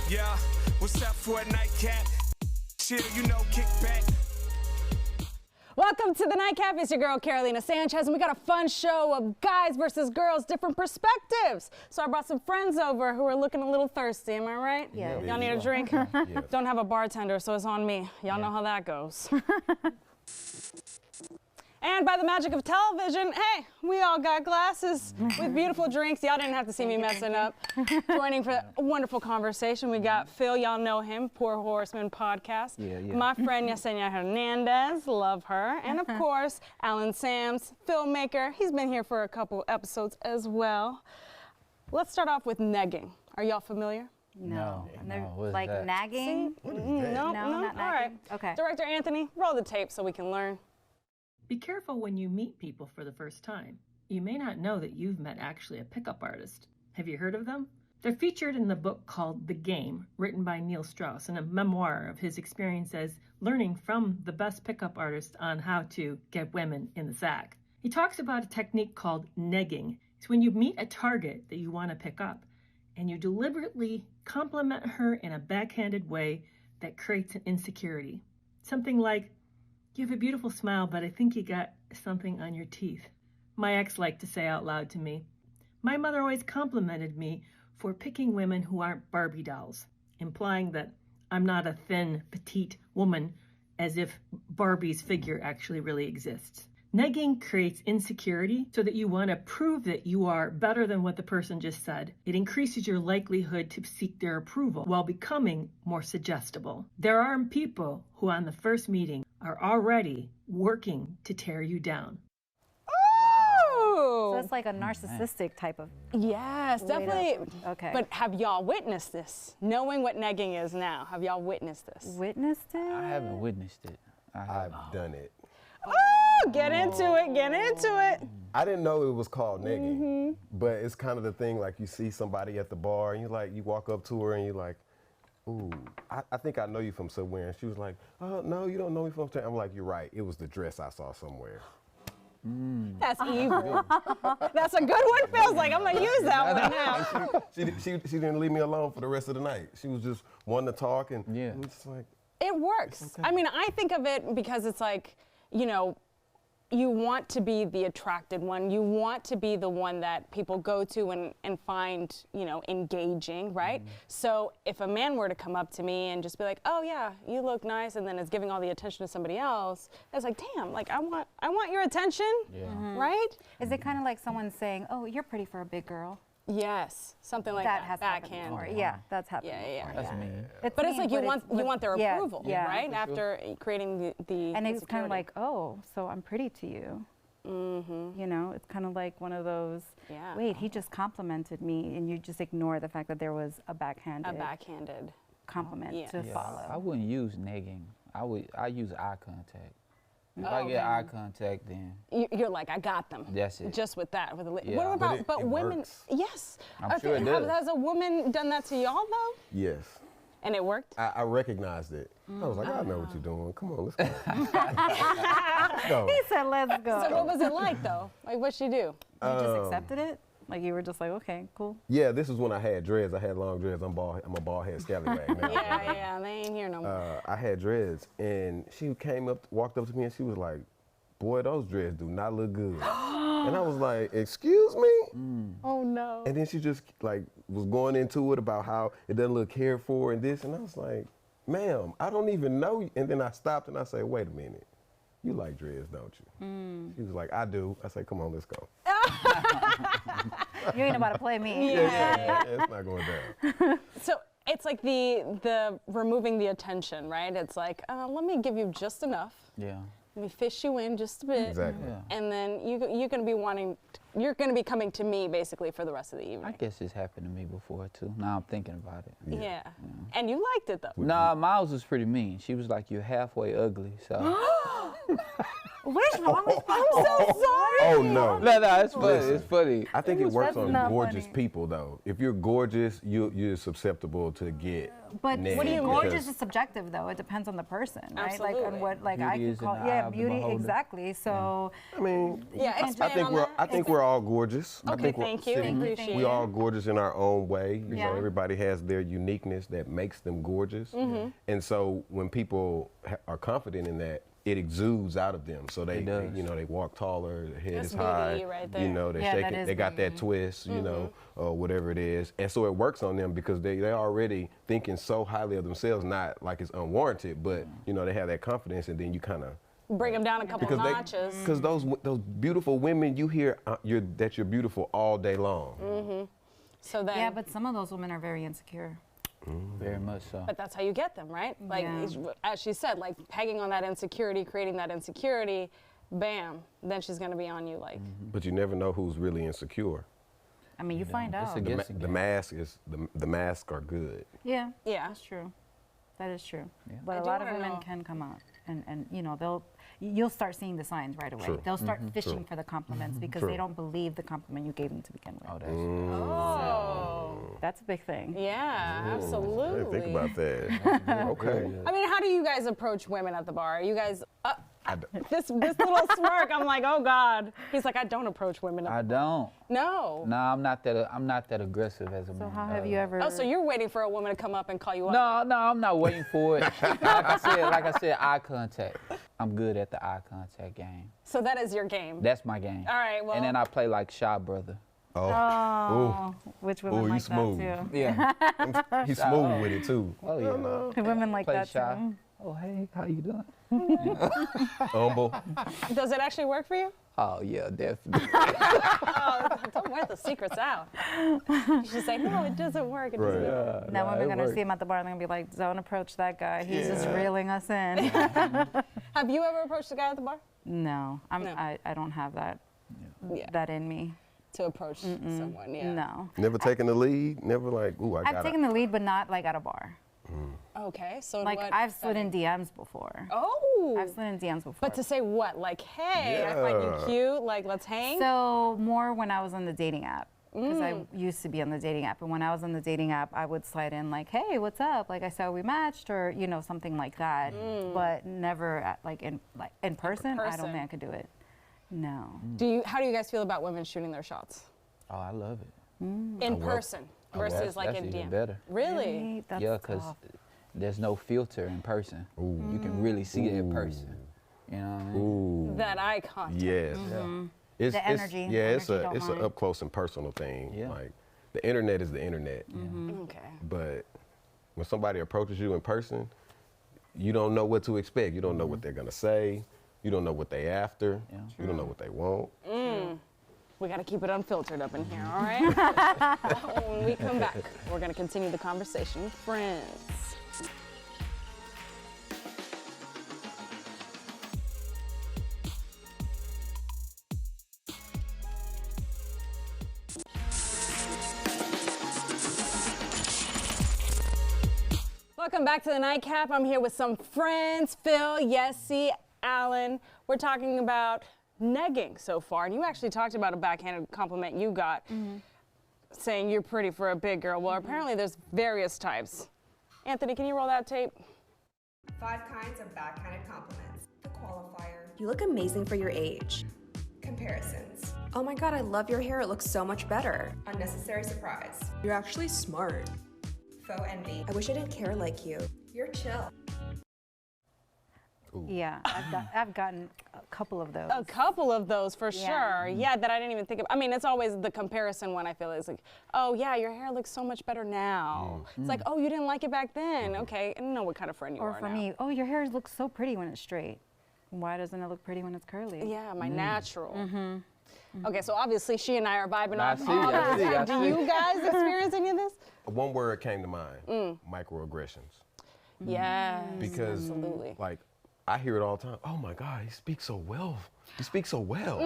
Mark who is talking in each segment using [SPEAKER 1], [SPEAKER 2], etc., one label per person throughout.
[SPEAKER 1] Yeah, what's up for a nightcap? Chill, you know, kick back.
[SPEAKER 2] Welcome to the Nightcap. It's your girl, Carolina Sanchez, and we got a fun show of guys versus girls, different perspectives. So I brought some friends over who are looking a little thirsty, am I right?
[SPEAKER 3] Yeah.
[SPEAKER 2] Y'all need a drink?
[SPEAKER 4] Yes.
[SPEAKER 2] Don't have a bartender, so it's on me. Y'all know how that goes. And by the magic of television, hey, we all got glasses with beautiful drinks. Y'all didn't have to see me messing up. Joining for a wonderful conversation, we got Phil, y'all know him, Pour Horsemen podcast.
[SPEAKER 4] Yeah.
[SPEAKER 2] My friend Yesenia Hernandez, love her. And of course, Alan Sams, filmmaker. He's been here for a couple episodes as well. Let's start off with nagging. Are y'all familiar?
[SPEAKER 3] No.
[SPEAKER 4] What's
[SPEAKER 3] Like
[SPEAKER 4] that?
[SPEAKER 3] nagging?
[SPEAKER 2] No,
[SPEAKER 3] not
[SPEAKER 2] All right.
[SPEAKER 3] nagging. Okay.
[SPEAKER 2] Director Anthony, roll the tape so we can learn.
[SPEAKER 5] Be careful when you meet people for the first time. You may not know that you've met actually a pickup artist. Have you heard of them? They're featured in the book called The Game, written by Neil Strauss, and a memoir of his experiences learning from the best pickup artists on how to get women in the sack. He talks about a technique called nagging. It's when you meet a target that you want to pick up, and you deliberately compliment her in a backhanded way that creates an insecurity. Something like, "You have a beautiful smile, but I think you got something on your teeth." My ex liked to say out loud to me, "My mother always complimented me for picking women who aren't Barbie dolls," implying that I'm not a thin, petite woman, as if Barbie's figure actually really exists. Nagging creates insecurity so that you want to prove that you are better than what the person just said. It increases your likelihood to seek their approval while becoming more suggestible. There are people who on the first meeting are already working to tear you down.
[SPEAKER 2] Ooh!
[SPEAKER 3] So it's like a narcissistic type of.
[SPEAKER 2] Yes, definitely.
[SPEAKER 3] Okay.
[SPEAKER 2] But have y'all witnessed this? Knowing what nagging is now, have y'all witnessed this?
[SPEAKER 3] Witnessed it?
[SPEAKER 4] I haven't witnessed it.
[SPEAKER 6] I've done it.
[SPEAKER 2] Oh, get into it, get into it.
[SPEAKER 6] I didn't know it was called nagging, but it's kind of the thing, like you see somebody at the bar and you walk up to her and you're like, "Ooh, I think I know you from somewhere." And she was like, "Oh, no, you don't know me from somewhere." I'm like, "You're right, it was the dress I saw somewhere."
[SPEAKER 2] That's evil. That's a good one. Feels like I'm gonna use that one now.
[SPEAKER 6] She didn't leave me alone for the rest of the night. She was just wanting to talk and
[SPEAKER 4] Yeah.
[SPEAKER 6] it was just like,
[SPEAKER 2] It works.
[SPEAKER 6] Okay.
[SPEAKER 2] I mean, I think of it because it's like, you know, you want to be the attracted one. You want to be the one that people go to and find, you know, engaging, right? So if a man were to come up to me and just be like, "Oh yeah, you look nice," and then is giving all the attention to somebody else, it's like, damn, like I want your attention, right?
[SPEAKER 3] Is it kind of like someone saying, "Oh, you're pretty for a big girl"?
[SPEAKER 2] Yes, something like
[SPEAKER 3] that
[SPEAKER 2] that.
[SPEAKER 3] has happened
[SPEAKER 2] Backhand.
[SPEAKER 3] before. Yeah, that's happened.
[SPEAKER 2] Yeah.
[SPEAKER 3] before.
[SPEAKER 4] That's me.
[SPEAKER 2] But it's
[SPEAKER 3] mean,
[SPEAKER 2] like you want their
[SPEAKER 3] yeah,
[SPEAKER 2] approval,
[SPEAKER 3] yeah.
[SPEAKER 2] right? After creating the
[SPEAKER 3] And it's kind of
[SPEAKER 2] insecurity.
[SPEAKER 3] like, "Oh, so I'm pretty to you." You know, it's kind of like one of those.
[SPEAKER 2] Yeah.
[SPEAKER 3] Wait, he just complimented me, and you just ignore the fact that there was a backhanded compliment
[SPEAKER 2] Yeah.
[SPEAKER 3] to
[SPEAKER 4] Yeah,
[SPEAKER 3] follow.
[SPEAKER 4] I wouldn't use nagging. I use eye contact. If I get eye contact, then
[SPEAKER 2] You're like, I got them.
[SPEAKER 4] That's it.
[SPEAKER 2] Just with that.
[SPEAKER 4] Yeah.
[SPEAKER 2] What about,
[SPEAKER 6] But it
[SPEAKER 2] women?
[SPEAKER 6] works.
[SPEAKER 2] Yes.
[SPEAKER 4] I'm sure it does.
[SPEAKER 2] Has a woman done that to y'all though?
[SPEAKER 6] yes.
[SPEAKER 2] And it worked?
[SPEAKER 6] I recognized it. I was like, "I know what you're doing. Come on, let's go." Let's go.
[SPEAKER 3] He said, "Let's go."
[SPEAKER 2] So what was it like though? Like what'd she do?
[SPEAKER 3] You just accepted it? Like you were just like, "Okay, cool."
[SPEAKER 6] Yeah, this is when I had dreads. I had long dreads. I'm a bald head scallywag now.
[SPEAKER 2] Yeah, they ain't here no more.
[SPEAKER 6] I had dreads, and she walked up to me, and she was like, "Boy, those dreads do not look good." And I was like, "Excuse me?"
[SPEAKER 2] Oh no.
[SPEAKER 6] And then she just like was going into it about how it doesn't look cared for and this, and I was like, "Ma'am, I don't even know you." And then I stopped and I said, "Wait a minute, you like dreads, don't you?" She was like, "I do." I said, "Come on, let's go."
[SPEAKER 3] You ain't about to play me.
[SPEAKER 6] Yeah, it's not going down.
[SPEAKER 2] So it's like the removing the attention, right? It's like, let me give you just enough.
[SPEAKER 4] yeah.
[SPEAKER 2] Let me fish you in just a bit.
[SPEAKER 6] Exactly.
[SPEAKER 4] Yeah.
[SPEAKER 2] And then you're gonna be coming to me basically for the rest of the
[SPEAKER 4] I
[SPEAKER 2] evening.
[SPEAKER 4] guess it's happened to me before too. Now I'm thinking about it.
[SPEAKER 2] Yeah. And you liked it though.
[SPEAKER 4] Nah, Miles was pretty mean. She was like, "You're halfway ugly," so
[SPEAKER 3] What is wrong with
[SPEAKER 2] I'm so sorry.
[SPEAKER 6] Oh no.
[SPEAKER 4] No, it's funny.
[SPEAKER 6] Listen.
[SPEAKER 4] It's funny.
[SPEAKER 6] I think it works
[SPEAKER 3] That's
[SPEAKER 6] on
[SPEAKER 3] not
[SPEAKER 6] gorgeous
[SPEAKER 3] funny.
[SPEAKER 6] people though. If you're gorgeous, you're susceptible to get.
[SPEAKER 3] But
[SPEAKER 6] nagged
[SPEAKER 3] what do you
[SPEAKER 6] because-
[SPEAKER 3] gorgeous is subjective though. It depends on the person, right? Like on
[SPEAKER 2] Absolutely.
[SPEAKER 3] what like I
[SPEAKER 4] Beauty
[SPEAKER 3] could
[SPEAKER 4] is in
[SPEAKER 3] call
[SPEAKER 4] the eye of the
[SPEAKER 3] beauty
[SPEAKER 4] beholder.
[SPEAKER 3] exactly. So
[SPEAKER 6] I mean,
[SPEAKER 2] Yeah,
[SPEAKER 6] I
[SPEAKER 2] expand
[SPEAKER 6] think
[SPEAKER 2] on
[SPEAKER 6] we're
[SPEAKER 2] that.
[SPEAKER 6] I think we're all gorgeous. I
[SPEAKER 2] Okay,
[SPEAKER 6] think we're
[SPEAKER 2] thank you.
[SPEAKER 6] sitting-
[SPEAKER 2] Appreciate
[SPEAKER 6] we
[SPEAKER 2] it.
[SPEAKER 6] all gorgeous in our own way. You
[SPEAKER 3] Yeah.
[SPEAKER 6] know, everybody has their uniqueness that makes them gorgeous.
[SPEAKER 2] Mm-hmm.
[SPEAKER 6] And so when people are confident in that, it exudes out of them. So they
[SPEAKER 4] does.
[SPEAKER 6] you know, they walk taller, their head
[SPEAKER 2] That's
[SPEAKER 6] is high.
[SPEAKER 2] BDE right
[SPEAKER 6] You
[SPEAKER 2] there.
[SPEAKER 6] know, they
[SPEAKER 3] Yeah,
[SPEAKER 6] shake
[SPEAKER 3] that
[SPEAKER 6] it.
[SPEAKER 3] is
[SPEAKER 6] They got that
[SPEAKER 3] BDE.
[SPEAKER 6] twist. You know,
[SPEAKER 2] Mm-hmm.
[SPEAKER 6] or whatever it is. And so it works on them because they're already thinking so highly of themselves. Not like it's unwarranted, but you know, they have that confidence, and then you kind of.
[SPEAKER 2] Bring them down a couple
[SPEAKER 6] Because
[SPEAKER 2] notches.
[SPEAKER 6] because those beautiful women, you hear that you're beautiful all day long.
[SPEAKER 2] So then,
[SPEAKER 3] yeah, but some of those women are very insecure.
[SPEAKER 4] Very much so.
[SPEAKER 2] but that's how you get them, right? Like,
[SPEAKER 3] Yeah.
[SPEAKER 2] as she said, like pegging on that insecurity, creating that insecurity, bam, then she's gonna be on you like,
[SPEAKER 6] But you never know who's really insecure.
[SPEAKER 3] I mean, you find
[SPEAKER 4] it's
[SPEAKER 3] out.
[SPEAKER 4] a
[SPEAKER 6] The,
[SPEAKER 4] guessing
[SPEAKER 6] the
[SPEAKER 4] game.
[SPEAKER 6] mask is the masks are good.
[SPEAKER 3] Yeah,
[SPEAKER 2] yeah.
[SPEAKER 3] that's true. That is true.
[SPEAKER 4] Yeah.
[SPEAKER 3] But
[SPEAKER 2] I
[SPEAKER 3] a
[SPEAKER 2] do
[SPEAKER 3] lot of
[SPEAKER 2] wanna
[SPEAKER 3] women
[SPEAKER 2] know.
[SPEAKER 3] can come out and you know, you'll start seeing the signs right away.
[SPEAKER 6] True.
[SPEAKER 3] They'll start fishing
[SPEAKER 6] True.
[SPEAKER 3] for the compliments because
[SPEAKER 6] True.
[SPEAKER 3] they don't believe the compliment you gave them to begin with.
[SPEAKER 4] Oh, that's
[SPEAKER 2] Oh,
[SPEAKER 3] That's a big thing.
[SPEAKER 2] yeah,
[SPEAKER 6] I
[SPEAKER 2] absolutely.
[SPEAKER 6] didn't think about that. Okay.
[SPEAKER 2] I mean, how do you guys approach women at the bar? Are you guys
[SPEAKER 6] I d-
[SPEAKER 2] this little smirk? I'm like, oh God. He's like, I don't approach women.
[SPEAKER 4] I don't.
[SPEAKER 2] No.
[SPEAKER 4] No, I'm not that aggressive as a man.
[SPEAKER 3] So how have you ever?
[SPEAKER 2] Oh, so you're waiting for a woman to come up and call you up?
[SPEAKER 4] No, I'm not waiting for it. like I said, eye contact. I'm good at the eye contact game.
[SPEAKER 2] So that is your game.
[SPEAKER 4] That's my game.
[SPEAKER 2] All right, well.
[SPEAKER 4] And then I play like Shy Brother.
[SPEAKER 3] Oh, which women
[SPEAKER 6] Ooh, you
[SPEAKER 3] like
[SPEAKER 6] smooth.
[SPEAKER 3] that
[SPEAKER 4] Yeah.
[SPEAKER 6] He's smooth with it too.
[SPEAKER 4] Oh yeah.
[SPEAKER 3] too. Women like
[SPEAKER 4] Play
[SPEAKER 3] that
[SPEAKER 4] Shy.
[SPEAKER 3] too.
[SPEAKER 4] Oh hey, how you doing?
[SPEAKER 6] Humble.
[SPEAKER 2] Does it actually work for you?
[SPEAKER 4] Oh yeah, definitely.
[SPEAKER 2] Oh, don't wear the secrets out. You should say, no, it doesn't work. It doesn't
[SPEAKER 6] Right.
[SPEAKER 2] work.
[SPEAKER 3] Now women are gonna
[SPEAKER 4] works.
[SPEAKER 3] see him at the bar and they're gonna be like, "Don't approach that guy. He's just reeling us in."
[SPEAKER 2] Have you ever approached a guy at the bar?
[SPEAKER 3] No,
[SPEAKER 2] No.
[SPEAKER 3] I don't have that
[SPEAKER 2] Yeah.
[SPEAKER 3] that in me.
[SPEAKER 2] To approach someone, yeah.
[SPEAKER 3] No.
[SPEAKER 6] Never taken the lead. Never like, ooh, I got
[SPEAKER 3] I've taken the lead, but not like at a bar.
[SPEAKER 2] Okay, so
[SPEAKER 3] Like
[SPEAKER 2] what
[SPEAKER 3] I've slid
[SPEAKER 2] setting?
[SPEAKER 3] in DMs before.
[SPEAKER 2] Oh.
[SPEAKER 3] I've slid in DMs before.
[SPEAKER 2] But to say what? Like, hey, I find you
[SPEAKER 6] Yeah.
[SPEAKER 2] cute. Like, let's hang.
[SPEAKER 3] So more when I was on the dating app. Because I used to be on the dating app, and when I was on the dating app, I would slide in like, "Hey, what's up?" Like I saw we matched, or you know, something like that. But never at, like in person. I
[SPEAKER 2] person.
[SPEAKER 3] don't think I could do it. No.
[SPEAKER 2] How do you guys feel about women shooting their shots
[SPEAKER 4] Oh, I love it.
[SPEAKER 2] in person versus like
[SPEAKER 4] that's
[SPEAKER 2] in
[SPEAKER 4] even
[SPEAKER 2] DM?
[SPEAKER 4] better.
[SPEAKER 2] Really?
[SPEAKER 3] That's
[SPEAKER 4] Yeah, because
[SPEAKER 3] tough.
[SPEAKER 4] there's no filter in person. You can really see it in person. You know what I mean?
[SPEAKER 6] Ooh.
[SPEAKER 2] That eye contact.
[SPEAKER 6] Yes. It's,
[SPEAKER 3] The energy.
[SPEAKER 6] yeah, it's
[SPEAKER 3] Energy don't
[SPEAKER 6] an
[SPEAKER 3] lie.
[SPEAKER 6] up close and personal thing.
[SPEAKER 4] Yeah.
[SPEAKER 6] Like the internet is the internet.
[SPEAKER 2] Okay.
[SPEAKER 6] But when somebody approaches you in person, you don't know what to expect. You don't know what they're gonna say. You don't know what they after.
[SPEAKER 4] Yeah.
[SPEAKER 6] You don't know what they want.
[SPEAKER 2] We got to keep it unfiltered up in here, all right? When we come back, we're going to continue the conversation with friends. Welcome back to the Nightcap. I'm here with some friends, Phil, Yesie, Allen. We're talking about negging so far, and you actually talked about a backhanded compliment you got, saying you're pretty for a big girl. Well, apparently there's various types. Anthony, can you roll that tape?
[SPEAKER 7] 5 kinds of backhanded compliments. The qualifier. You look amazing for your age. Comparisons. Oh my god, I love your hair. It looks so much better. Unnecessary surprise. You're actually smart. Faux envy. I wish I didn't care like you. You're chill.
[SPEAKER 3] Yeah, I've gotten a couple of those.
[SPEAKER 2] A couple of those for
[SPEAKER 3] Yeah.
[SPEAKER 2] sure. Yeah, that I didn't even think of. I mean, it's always the comparison one I feel is like, oh yeah, your hair looks so much better now. It's like, oh, you didn't like it back then. Okay, I don't know what kind of friend you
[SPEAKER 3] Or
[SPEAKER 2] are
[SPEAKER 3] for
[SPEAKER 2] now.
[SPEAKER 3] me, oh, your hair looks so pretty when it's straight. Why doesn't it look pretty when it's curly?
[SPEAKER 2] Yeah, my natural. Okay, so obviously she and I are vibing
[SPEAKER 4] I
[SPEAKER 2] off
[SPEAKER 4] see,
[SPEAKER 2] all
[SPEAKER 4] I
[SPEAKER 2] this.
[SPEAKER 4] see, I
[SPEAKER 2] Do
[SPEAKER 4] see.
[SPEAKER 2] you guys experience any of this?
[SPEAKER 6] One word came to mind: microaggressions.
[SPEAKER 2] Yes,
[SPEAKER 6] Because
[SPEAKER 2] absolutely.
[SPEAKER 6] like I hear it all the time. Oh my God, he speaks so well. He speaks so well.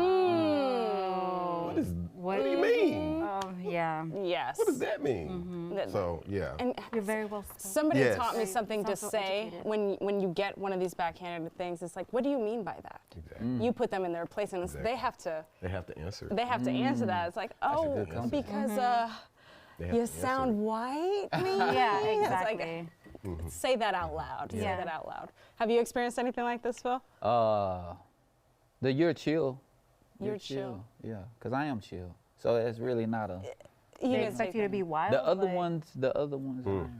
[SPEAKER 6] What do you mean?
[SPEAKER 3] Oh, yeah.
[SPEAKER 2] Yes.
[SPEAKER 6] What does that mean? So, yeah.
[SPEAKER 2] And
[SPEAKER 3] You're very well spoken.
[SPEAKER 2] somebody
[SPEAKER 6] Yes.
[SPEAKER 2] taught me something to
[SPEAKER 3] Sounds so
[SPEAKER 2] say
[SPEAKER 3] educated.
[SPEAKER 2] when you get one of these backhanded things. It's like, what do you mean by that?
[SPEAKER 6] Exactly.
[SPEAKER 2] You put them in their place, and
[SPEAKER 6] Exactly.
[SPEAKER 2] they have to
[SPEAKER 6] They have to answer.
[SPEAKER 2] they have to answer that. It's like, oh,
[SPEAKER 4] good answer.
[SPEAKER 2] because
[SPEAKER 6] They have
[SPEAKER 2] you
[SPEAKER 6] to
[SPEAKER 2] sound
[SPEAKER 6] answer.
[SPEAKER 2] white.
[SPEAKER 3] Yeah,
[SPEAKER 2] It's like,
[SPEAKER 3] exactly.
[SPEAKER 2] say that out loud. Say
[SPEAKER 3] Yeah.
[SPEAKER 2] that out loud. Have you experienced anything like this, Phil?
[SPEAKER 4] The you're chill.
[SPEAKER 2] You're chill.
[SPEAKER 4] Yeah, because I am chill. So it's really not a.
[SPEAKER 2] You
[SPEAKER 3] They
[SPEAKER 2] didn't
[SPEAKER 3] expect
[SPEAKER 2] say
[SPEAKER 3] you to be
[SPEAKER 2] them.
[SPEAKER 3] wild.
[SPEAKER 4] The other
[SPEAKER 3] like-
[SPEAKER 4] ones I ain't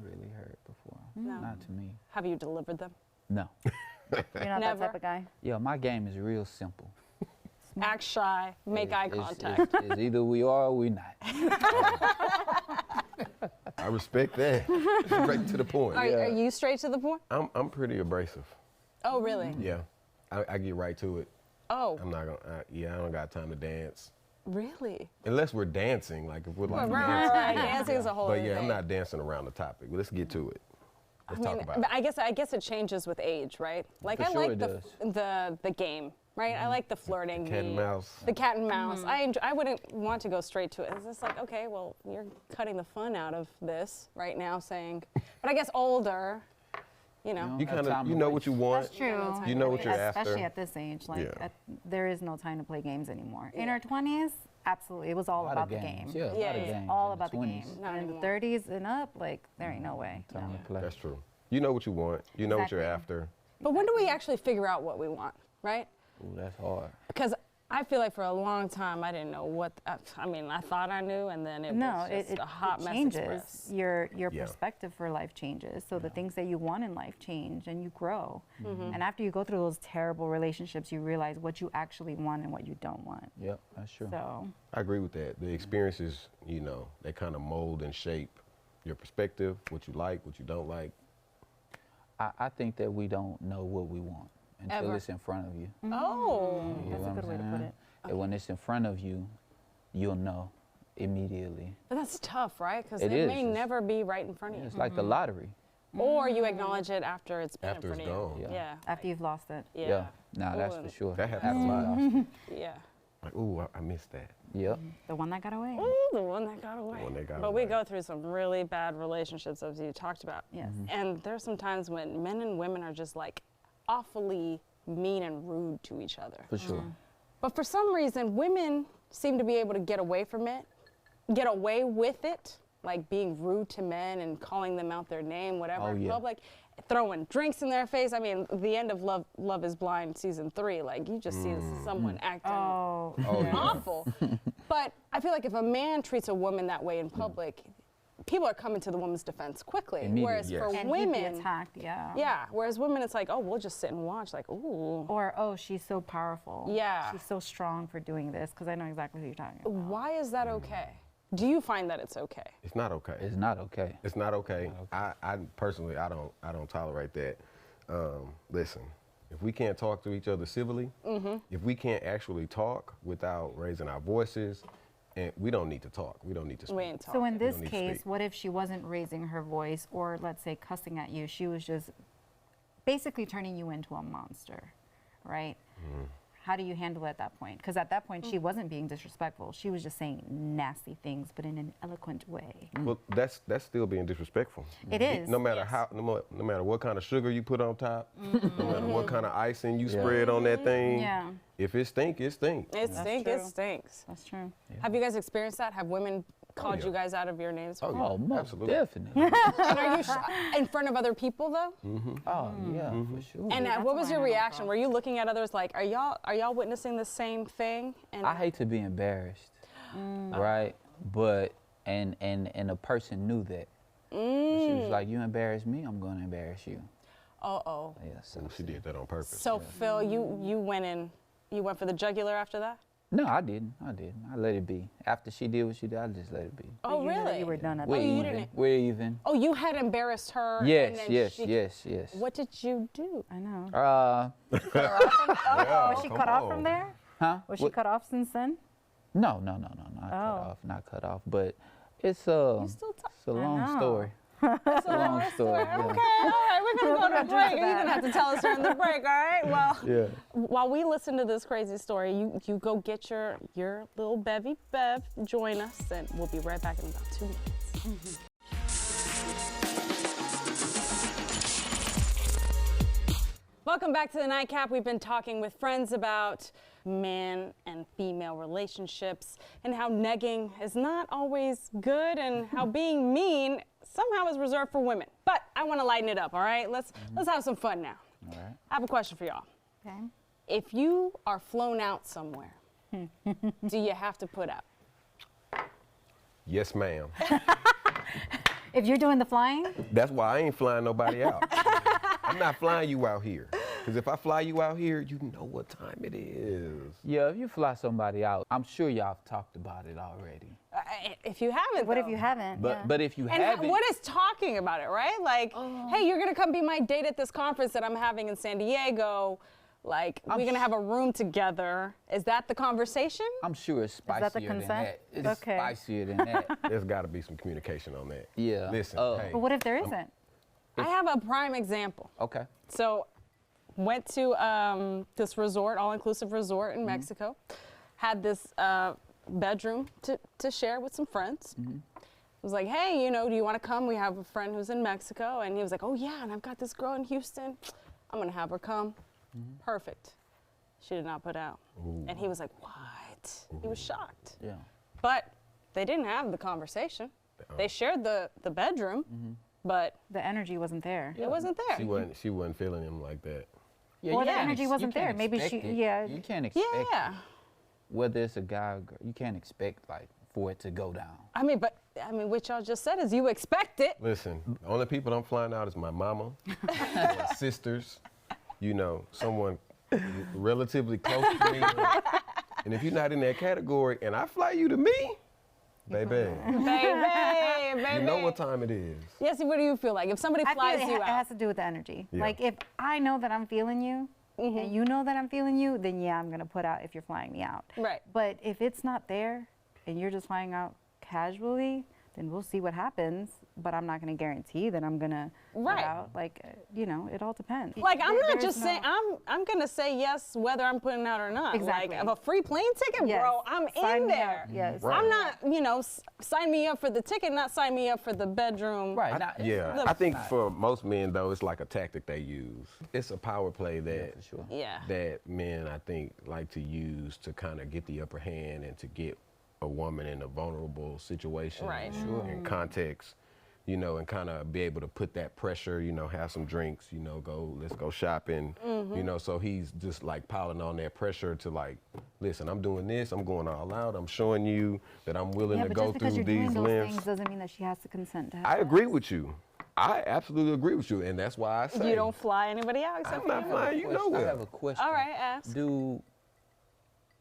[SPEAKER 4] really heard before.
[SPEAKER 2] No.
[SPEAKER 4] Not to me.
[SPEAKER 2] Have you delivered them?
[SPEAKER 4] No.
[SPEAKER 3] You're not
[SPEAKER 2] Never.
[SPEAKER 3] that type of guy.
[SPEAKER 4] Yeah, my game is real simple.
[SPEAKER 2] Act shy. Make eye
[SPEAKER 4] It's-
[SPEAKER 2] contact.
[SPEAKER 4] It's either we are or we not.
[SPEAKER 6] I respect that. Straight to the point.
[SPEAKER 2] Are you straight to the point?
[SPEAKER 6] I'm pretty abrasive.
[SPEAKER 2] Oh, really?
[SPEAKER 6] Yeah. I get right to it.
[SPEAKER 2] Oh,
[SPEAKER 6] I'm not gonna, I don't got time to dance.
[SPEAKER 2] really?
[SPEAKER 6] Unless we're dancing, like if we're like
[SPEAKER 2] Right.
[SPEAKER 6] dancing.
[SPEAKER 2] Dancing is a whole
[SPEAKER 6] But
[SPEAKER 2] other
[SPEAKER 6] yeah, I'm
[SPEAKER 2] thing.
[SPEAKER 6] not dancing around the topic. Let's get to it. Let's
[SPEAKER 2] I
[SPEAKER 6] talk
[SPEAKER 2] mean,
[SPEAKER 6] about
[SPEAKER 2] but
[SPEAKER 6] it.
[SPEAKER 2] I guess it changes with age, right? Like
[SPEAKER 4] For
[SPEAKER 2] I
[SPEAKER 4] sure
[SPEAKER 2] like
[SPEAKER 4] it
[SPEAKER 2] the game, right? I like the flirting,
[SPEAKER 6] Cat and mouse.
[SPEAKER 2] the cat and mouse. I wouldn't want to go straight to it. It's just like, okay, well, you're cutting the fun out of this right now, saying. But I guess older, you know.
[SPEAKER 6] You
[SPEAKER 4] Have
[SPEAKER 6] kind
[SPEAKER 4] time
[SPEAKER 6] of, you
[SPEAKER 4] to
[SPEAKER 6] know
[SPEAKER 4] waste.
[SPEAKER 6] what you want.
[SPEAKER 3] That's true.
[SPEAKER 6] You know what you're
[SPEAKER 3] Especially
[SPEAKER 6] after.
[SPEAKER 3] at this age, like
[SPEAKER 6] Yeah.
[SPEAKER 3] there is no time to play games anymore. In our 20s, absolutely, it was all
[SPEAKER 4] A lot
[SPEAKER 3] about
[SPEAKER 4] of
[SPEAKER 3] the
[SPEAKER 4] games.
[SPEAKER 3] game.
[SPEAKER 4] Yeah, a
[SPEAKER 2] Yeah,
[SPEAKER 4] lot of
[SPEAKER 2] yeah.
[SPEAKER 4] games.
[SPEAKER 3] All
[SPEAKER 4] in
[SPEAKER 3] about the
[SPEAKER 4] 20s.
[SPEAKER 3] game.
[SPEAKER 2] Not
[SPEAKER 3] And in the
[SPEAKER 2] anymore.
[SPEAKER 3] 30s and up, like there ain't no way.
[SPEAKER 4] Time
[SPEAKER 3] No.
[SPEAKER 4] to play.
[SPEAKER 6] That's true. You know what you want. You know what you're
[SPEAKER 3] Exactly.
[SPEAKER 6] after.
[SPEAKER 2] But when do we actually figure out what we want, right?
[SPEAKER 4] Ooh, that's hard.
[SPEAKER 2] Because I feel like for a long time I didn't know what. I mean, I thought I knew, and then it
[SPEAKER 3] No,
[SPEAKER 2] was just
[SPEAKER 3] it
[SPEAKER 2] a hot
[SPEAKER 3] it
[SPEAKER 2] mess
[SPEAKER 3] changes.
[SPEAKER 2] express.
[SPEAKER 3] Your
[SPEAKER 6] Yeah.
[SPEAKER 3] perspective for life changes. So the things that you want in life change, and you grow.
[SPEAKER 2] Mm-hmm.
[SPEAKER 3] And after you go through those terrible relationships, you realize what you actually want and what you don't want.
[SPEAKER 4] Yep, that's true.
[SPEAKER 3] So
[SPEAKER 6] I agree with that. The experiences, you know, they kind of mold and shape your perspective, what you like, what you don't like.
[SPEAKER 4] I think that we don't know what we want until
[SPEAKER 2] Ever.
[SPEAKER 4] it's in front of you.
[SPEAKER 2] Oh.
[SPEAKER 4] You
[SPEAKER 3] That's
[SPEAKER 4] know
[SPEAKER 3] a
[SPEAKER 4] what
[SPEAKER 3] good
[SPEAKER 4] I'm
[SPEAKER 3] way to put
[SPEAKER 4] saying?
[SPEAKER 3] it.
[SPEAKER 4] And when it's in front of you, you'll know immediately.
[SPEAKER 2] But that's tough, right? Because
[SPEAKER 4] It
[SPEAKER 2] it
[SPEAKER 4] is.
[SPEAKER 2] may
[SPEAKER 4] It's-
[SPEAKER 2] never be right in front of you.
[SPEAKER 4] It's like the lottery.
[SPEAKER 2] Or you acknowledge it after it's been
[SPEAKER 6] After
[SPEAKER 2] in
[SPEAKER 6] it's
[SPEAKER 2] front of
[SPEAKER 6] gone.
[SPEAKER 2] you.
[SPEAKER 4] Yeah.
[SPEAKER 2] Yeah.
[SPEAKER 3] after you've lost it.
[SPEAKER 2] Yeah.
[SPEAKER 4] Nah, that's
[SPEAKER 2] Ooh,
[SPEAKER 4] for sure.
[SPEAKER 6] That happens
[SPEAKER 4] After
[SPEAKER 6] a lot.
[SPEAKER 4] you lost it.
[SPEAKER 2] Yeah.
[SPEAKER 6] Like, ooh, I missed that.
[SPEAKER 4] Yep.
[SPEAKER 3] The one that got away.
[SPEAKER 2] Ooh, the one that got away.
[SPEAKER 6] one that got
[SPEAKER 2] but we
[SPEAKER 6] away.
[SPEAKER 2] go through some really bad relationships, as you talked about.
[SPEAKER 3] Yes.
[SPEAKER 2] And there's some times when men and women are just like awfully mean and rude to each other.
[SPEAKER 4] For sure.
[SPEAKER 2] But for some reason, women seem to be able to get away from it, get away with it, like being rude to men and calling them out their name, whatever,
[SPEAKER 4] Oh,
[SPEAKER 2] in
[SPEAKER 4] yeah.
[SPEAKER 2] public, throwing drinks in their face. I mean, the end of Love is Blind season 3, like you just see someone acting
[SPEAKER 3] Oh.
[SPEAKER 2] awful. But I feel like if a man treats a woman that way in public, people are coming to the woman's defense quickly.
[SPEAKER 4] Immediately,
[SPEAKER 2] Whereas
[SPEAKER 6] yes.
[SPEAKER 2] for
[SPEAKER 3] And he'd be
[SPEAKER 2] women,
[SPEAKER 3] attacked, yeah.
[SPEAKER 2] yeah, whereas women, it's like, oh, we'll just sit and watch, like, ooh.
[SPEAKER 3] Or, oh, she's so powerful.
[SPEAKER 2] Yeah.
[SPEAKER 3] She's so strong for doing this, because I know exactly who you're talking about.
[SPEAKER 2] Why is that okay? Do you find that it's okay?
[SPEAKER 6] It's not okay.
[SPEAKER 4] It's not okay.
[SPEAKER 6] It's not okay. I personally, I don't tolerate that. Listen, if we can't talk to each other civilly, if we can't actually talk without raising our voices, and we don't need to talk. We don't need to speak.
[SPEAKER 2] We ain't talking.
[SPEAKER 3] So in this
[SPEAKER 6] don't need to
[SPEAKER 3] case,
[SPEAKER 6] speak.
[SPEAKER 3] what if she wasn't raising her voice, or let's say cussing at you, she was just basically turning you into a monster, right? How do you handle it at that point? Because at that point, she wasn't being disrespectful. She was just saying nasty things, but in an eloquent way.
[SPEAKER 6] Well, that's still being disrespectful.
[SPEAKER 3] It is.
[SPEAKER 6] No matter how, no matter what kind of sugar you put on top, no matter what kind of icing you spread on that thing,
[SPEAKER 3] Yeah.
[SPEAKER 6] if it stink, it stink.
[SPEAKER 2] It stinks. It
[SPEAKER 3] true.
[SPEAKER 2] stinks.
[SPEAKER 3] That's true.
[SPEAKER 2] Have you guys experienced that? Have women called
[SPEAKER 6] yeah.
[SPEAKER 2] you guys out of your names?
[SPEAKER 6] Oh,
[SPEAKER 2] before?
[SPEAKER 4] Oh, most
[SPEAKER 6] Absolutely.
[SPEAKER 4] definitely.
[SPEAKER 2] And are you in front of other people though?
[SPEAKER 4] Oh, yeah, for sure.
[SPEAKER 2] And
[SPEAKER 3] That's
[SPEAKER 2] what was
[SPEAKER 3] why
[SPEAKER 2] your
[SPEAKER 3] I don't
[SPEAKER 2] reaction?
[SPEAKER 3] talk.
[SPEAKER 2] Were you looking at others like, are y'all witnessing the same thing? And
[SPEAKER 4] I hate to be embarrassed, right? But and a person knew that. But she was like, "You embarrass me, I'm gonna embarrass you."
[SPEAKER 2] oh.
[SPEAKER 4] Yeah, so
[SPEAKER 6] Ooh, she did that on purpose.
[SPEAKER 2] So Phil, you went for the jugular after that?
[SPEAKER 4] no, I didn't. I let it be. After she did what she did, I just let it be.
[SPEAKER 2] Oh,
[SPEAKER 3] You knew that
[SPEAKER 2] really?
[SPEAKER 3] You were done at
[SPEAKER 4] We're
[SPEAKER 3] that
[SPEAKER 2] you
[SPEAKER 3] point.
[SPEAKER 4] even.
[SPEAKER 2] didn't-
[SPEAKER 4] We're even.
[SPEAKER 2] Oh, you had embarrassed her. and
[SPEAKER 4] Yes,
[SPEAKER 2] then
[SPEAKER 4] yes,
[SPEAKER 2] she-
[SPEAKER 4] yes.
[SPEAKER 2] What did you do?
[SPEAKER 3] I know.
[SPEAKER 6] Yeah,
[SPEAKER 3] Was she
[SPEAKER 6] come
[SPEAKER 3] cut off
[SPEAKER 6] on.
[SPEAKER 3] from there?
[SPEAKER 4] Huh?
[SPEAKER 3] Was she
[SPEAKER 4] What-
[SPEAKER 3] cut off since then?
[SPEAKER 4] No, not cut
[SPEAKER 3] Oh.
[SPEAKER 4] off, not cut off. But it's
[SPEAKER 2] still
[SPEAKER 4] it's a long
[SPEAKER 3] know.
[SPEAKER 4] story.
[SPEAKER 2] That's a
[SPEAKER 4] long story. Yeah.
[SPEAKER 2] Okay, all right, we're gonna go to break. You're gonna have to tell us during the break, all right? Well,
[SPEAKER 6] Yeah.
[SPEAKER 2] while we listen to this crazy story, you go get your little bevy bev, join us, and we'll be right back in about 2 minutes. Welcome back to the Nightcap. We've been talking with friends about man and female relationships and how negging is not always good and how being mean somehow is reserved for women. But I want to lighten it up, all right? Let's have some fun now.
[SPEAKER 4] All right.
[SPEAKER 2] I have a question for y'all.
[SPEAKER 3] Okay.
[SPEAKER 2] If you are flown out somewhere, do you have to put up?
[SPEAKER 6] Yes, ma'am.
[SPEAKER 3] If you're doing the flying,
[SPEAKER 6] That's why I ain't flying nobody out. I'm not flying you out here. Because if I fly you out here, you know what time it is.
[SPEAKER 4] Yeah, if you fly somebody out, I'm sure y'all have talked about it already.
[SPEAKER 2] If you haven't,
[SPEAKER 3] what if
[SPEAKER 2] though?
[SPEAKER 3] you haven't?
[SPEAKER 4] But
[SPEAKER 3] Yeah.
[SPEAKER 4] but if you
[SPEAKER 2] And
[SPEAKER 4] haven't,
[SPEAKER 2] what is talking about it, right? Like, hey, you're gonna come be my date at this conference that I'm having in San Diego. Like, we're gonna have a room together. Is that the conversation?
[SPEAKER 4] I'm sure it's spicier
[SPEAKER 3] that the
[SPEAKER 4] than
[SPEAKER 3] consent?
[SPEAKER 4] that. It's
[SPEAKER 3] Okay.
[SPEAKER 4] spicier than that.
[SPEAKER 6] There's got to be some communication on that.
[SPEAKER 4] Yeah.
[SPEAKER 6] Listen, hey.
[SPEAKER 3] But what if there isn't?
[SPEAKER 2] I have a prime example.
[SPEAKER 4] Okay.
[SPEAKER 2] So, went to this resort, all-inclusive resort in Mexico. Had this bedroom to share with some friends. I was like, hey, do you want to come? We have a friend who's in Mexico. And he was like, oh, yeah, and I've got this girl in Houston. I'm going to have her come. Perfect. She did not put out. And he was like, what? He was shocked.
[SPEAKER 4] Yeah.
[SPEAKER 2] But they didn't have the conversation. They shared the bedroom, but
[SPEAKER 3] The energy wasn't there.
[SPEAKER 2] it wasn't there.
[SPEAKER 6] She wasn't feeling him like that.
[SPEAKER 4] Yeah,
[SPEAKER 3] Or
[SPEAKER 4] you
[SPEAKER 3] the
[SPEAKER 4] can't
[SPEAKER 3] energy
[SPEAKER 4] you
[SPEAKER 3] wasn't
[SPEAKER 4] can't
[SPEAKER 3] there. Maybe
[SPEAKER 4] expect
[SPEAKER 3] she-
[SPEAKER 4] it.
[SPEAKER 3] yeah.
[SPEAKER 4] You can't expect
[SPEAKER 2] Yeah.
[SPEAKER 4] it. Whether it's a guy or girl, you can't expect for it to go down.
[SPEAKER 2] But what y'all just said is you expect it.
[SPEAKER 6] Listen, the only people I'm flying out is my mama, my sisters, someone relatively close to me. And if you're not in that category and I fly you to me, baby,
[SPEAKER 2] Baby.
[SPEAKER 6] you know what time it is.
[SPEAKER 2] Yesie, what do you feel like? If somebody
[SPEAKER 3] I
[SPEAKER 2] flies
[SPEAKER 3] feel
[SPEAKER 2] you
[SPEAKER 3] it
[SPEAKER 2] out.
[SPEAKER 3] has to do with the energy.
[SPEAKER 6] Yeah.
[SPEAKER 3] Like if I know that I'm feeling you, and you know that I'm feeling you, then yeah, I'm gonna put out if you're flying me out.
[SPEAKER 2] Right.
[SPEAKER 3] But if it's not there, and you're just flying out casually, then we'll see what happens. But I'm not gonna guarantee that I'm gonna
[SPEAKER 2] Right.
[SPEAKER 3] put out. Like, it all depends.
[SPEAKER 2] Like, I'm not
[SPEAKER 3] There's
[SPEAKER 2] just
[SPEAKER 3] no-
[SPEAKER 2] saying, I'm going to say yes whether I'm putting out or not.
[SPEAKER 3] Exactly.
[SPEAKER 2] Like, if a free plane ticket,
[SPEAKER 3] Yes.
[SPEAKER 2] bro, I'm
[SPEAKER 3] Sign
[SPEAKER 2] in
[SPEAKER 3] me
[SPEAKER 2] there.
[SPEAKER 3] up. Yes.
[SPEAKER 6] Right.
[SPEAKER 2] I'm not, sign me up for the ticket, not sign me up for the bedroom.
[SPEAKER 4] Right. Now, it's
[SPEAKER 6] Yeah,
[SPEAKER 4] not-
[SPEAKER 6] I think for most men though, it's like a tactic they use. It's a power play that
[SPEAKER 4] for sure.
[SPEAKER 2] Yeah.
[SPEAKER 6] that men I think like to use to kind of get the upper hand and to get a woman in a vulnerable situation
[SPEAKER 2] Right.
[SPEAKER 6] in context, and kind of be able to put that pressure, have some drinks, let's go shopping, so he's just like piling on that pressure to like, listen, I'm doing this, I'm going all out, I'm showing you that I'm willing
[SPEAKER 3] Yeah,
[SPEAKER 6] to
[SPEAKER 3] but
[SPEAKER 6] go
[SPEAKER 3] just because
[SPEAKER 6] through
[SPEAKER 3] you're doing
[SPEAKER 6] these
[SPEAKER 3] those
[SPEAKER 6] lengths.
[SPEAKER 3] things doesn't mean that she has to consent to have
[SPEAKER 6] I
[SPEAKER 3] sex.
[SPEAKER 6] agree with you. I absolutely agree with you, and that's why I say
[SPEAKER 2] You don't fly anybody out except
[SPEAKER 6] I'm
[SPEAKER 2] for
[SPEAKER 6] not
[SPEAKER 2] you.
[SPEAKER 6] flying you
[SPEAKER 4] I
[SPEAKER 6] nowhere.
[SPEAKER 4] have a question.
[SPEAKER 2] All right, ask.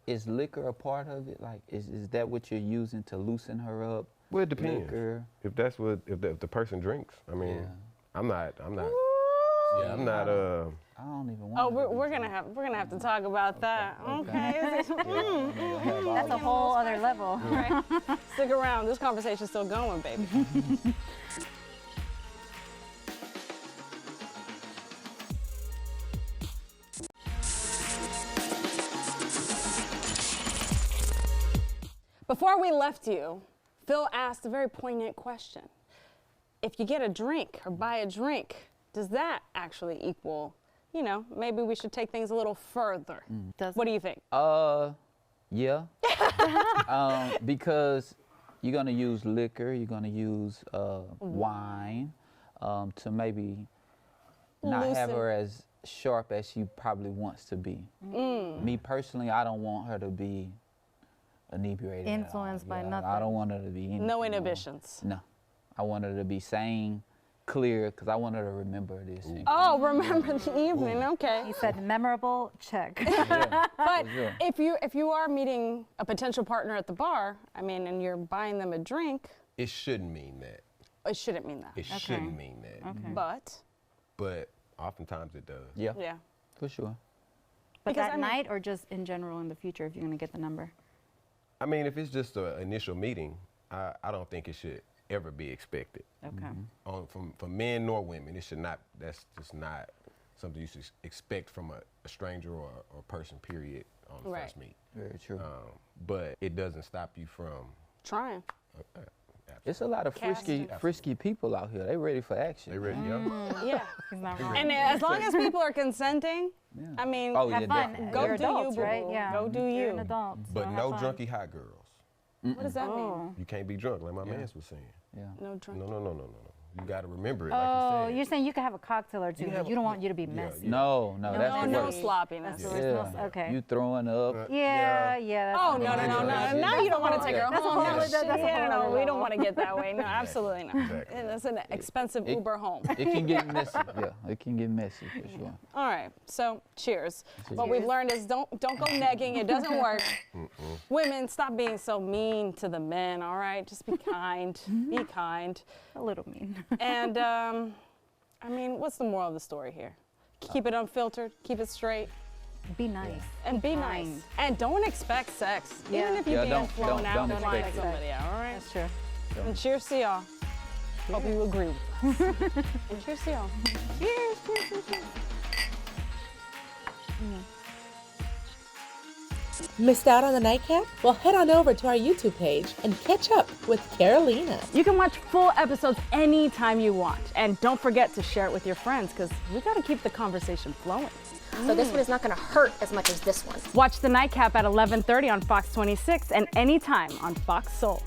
[SPEAKER 4] Is liquor a part of it? Like, is that what you're using to loosen her up?
[SPEAKER 6] Well, it depends.
[SPEAKER 4] Liquor.
[SPEAKER 6] If that's what if the person drinks, I mean,
[SPEAKER 4] Yeah.
[SPEAKER 6] I'm not.
[SPEAKER 4] See,
[SPEAKER 6] I'm not.
[SPEAKER 4] I
[SPEAKER 6] Uh,
[SPEAKER 4] don't even want.
[SPEAKER 2] Oh, we're gonna have to talk about that. Okay.
[SPEAKER 3] That's a whole other level.
[SPEAKER 2] Right. Stick around. This conversation's still going, baby. Before we left you, Phil asked a very poignant question. If you get a drink or buy a drink, does that actually equal, maybe we should take things a little further?
[SPEAKER 3] Does
[SPEAKER 2] What do you think?
[SPEAKER 4] Yeah. Because you're gonna use liquor, you're gonna use wine to maybe not have
[SPEAKER 2] Loosen.
[SPEAKER 4] her as sharp as she probably wants to be. Me personally, I don't want her to be inebriated. at all.
[SPEAKER 3] Influenced by
[SPEAKER 4] Yeah, I
[SPEAKER 3] nothing.
[SPEAKER 4] don't want her to be
[SPEAKER 2] No inhibitions.
[SPEAKER 4] No. I want her to be sane, clear, because I want her to remember this.
[SPEAKER 2] Oh, remember the evening, okay.
[SPEAKER 3] He said memorable, check.
[SPEAKER 2] But
[SPEAKER 4] sure.
[SPEAKER 2] if you are meeting a potential partner at the bar, and you're buying them a drink,
[SPEAKER 6] It shouldn't mean that.
[SPEAKER 2] it shouldn't mean that.
[SPEAKER 6] It shouldn't mean that.
[SPEAKER 2] But
[SPEAKER 6] Oftentimes it does.
[SPEAKER 4] Yeah,
[SPEAKER 2] yeah.
[SPEAKER 4] for sure.
[SPEAKER 3] But
[SPEAKER 2] Because,
[SPEAKER 3] that
[SPEAKER 2] I mean-
[SPEAKER 3] night or just in general in the future if you're going to get the number?
[SPEAKER 6] I mean, if it's just an initial meeting, I don't think it should ever be expected.
[SPEAKER 3] Okay.
[SPEAKER 6] From men nor women. It should not. That's just not something you should expect from a stranger or a person. Period. On the first meet.
[SPEAKER 4] Very true.
[SPEAKER 6] But it doesn't stop you from
[SPEAKER 2] Trying.
[SPEAKER 4] It's a lot of frisky people out here. They ready for action.
[SPEAKER 6] They ready,
[SPEAKER 2] Yeah.
[SPEAKER 3] He's not wrong.
[SPEAKER 2] And as long as people are consenting, I mean,
[SPEAKER 4] Oh,
[SPEAKER 3] Have
[SPEAKER 4] yeah,
[SPEAKER 3] fun.
[SPEAKER 4] definitely.
[SPEAKER 2] Go
[SPEAKER 3] You're
[SPEAKER 2] do
[SPEAKER 3] adults,
[SPEAKER 2] you,
[SPEAKER 3] right?
[SPEAKER 2] boo-boo.
[SPEAKER 3] Yeah.
[SPEAKER 2] Go do
[SPEAKER 3] You're
[SPEAKER 2] you.
[SPEAKER 3] an adult.
[SPEAKER 6] But
[SPEAKER 3] so
[SPEAKER 6] no
[SPEAKER 3] have fun.
[SPEAKER 6] drunky hot girls.
[SPEAKER 2] What does that mean?
[SPEAKER 3] Oh.
[SPEAKER 6] You can't be drunk, like my man was saying.
[SPEAKER 4] Yeah.
[SPEAKER 2] No drunk.
[SPEAKER 6] No. You got to remember it,
[SPEAKER 3] Oh,
[SPEAKER 6] like you said.
[SPEAKER 3] you're saying you could have a cocktail or two, but you don't want you to be
[SPEAKER 6] yeah,
[SPEAKER 3] messy.
[SPEAKER 4] No,
[SPEAKER 2] No,
[SPEAKER 4] that's the
[SPEAKER 2] no
[SPEAKER 4] worst.
[SPEAKER 2] sloppiness.
[SPEAKER 3] That's okay.
[SPEAKER 4] You throwing up.
[SPEAKER 3] Yeah. That's
[SPEAKER 2] Oh,
[SPEAKER 3] okay.
[SPEAKER 2] no. Now you don't want to take her
[SPEAKER 3] That's a
[SPEAKER 2] home.
[SPEAKER 3] whole
[SPEAKER 2] No,
[SPEAKER 3] other- that's a whole
[SPEAKER 2] no,
[SPEAKER 3] other
[SPEAKER 2] we don't
[SPEAKER 3] level.
[SPEAKER 2] want to get that way. No, absolutely not.
[SPEAKER 6] Exactly.
[SPEAKER 2] And it's an expensive Uber home.
[SPEAKER 4] It can get messy. Yeah, it can get messy for sure.
[SPEAKER 2] All right, so cheers. What we've learned is don't go negging. It doesn't work. Women, stop being so mean to the men, all right? Just be kind. Be kind.
[SPEAKER 3] A little mean.
[SPEAKER 2] And, I mean, what's the moral of the story here? Keep it unfiltered, keep it straight,
[SPEAKER 3] Be nice.
[SPEAKER 2] and be nice.
[SPEAKER 3] Kind.
[SPEAKER 2] And don't expect sex.
[SPEAKER 3] Yeah.
[SPEAKER 2] Even if you're
[SPEAKER 4] Yeah,
[SPEAKER 2] being
[SPEAKER 4] don't-
[SPEAKER 2] flown
[SPEAKER 4] don't-
[SPEAKER 2] out
[SPEAKER 4] don't
[SPEAKER 2] to find
[SPEAKER 4] expect it.
[SPEAKER 2] somebody out, all right?
[SPEAKER 3] That's true.
[SPEAKER 2] And cheers to y'all. Hope you agree with us. And cheers to y'all. Cheers.
[SPEAKER 8] Missed out on the Nightcap? Well, head on over to our YouTube page and catch up with Carolina.
[SPEAKER 2] You can watch full episodes anytime you want. And don't forget to share it with your friends, because we got to keep the conversation flowing.
[SPEAKER 9] So this one is not going to hurt as much as this one.
[SPEAKER 2] Watch the Nightcap at 11:30 on Fox 26 and anytime on Fox Soul.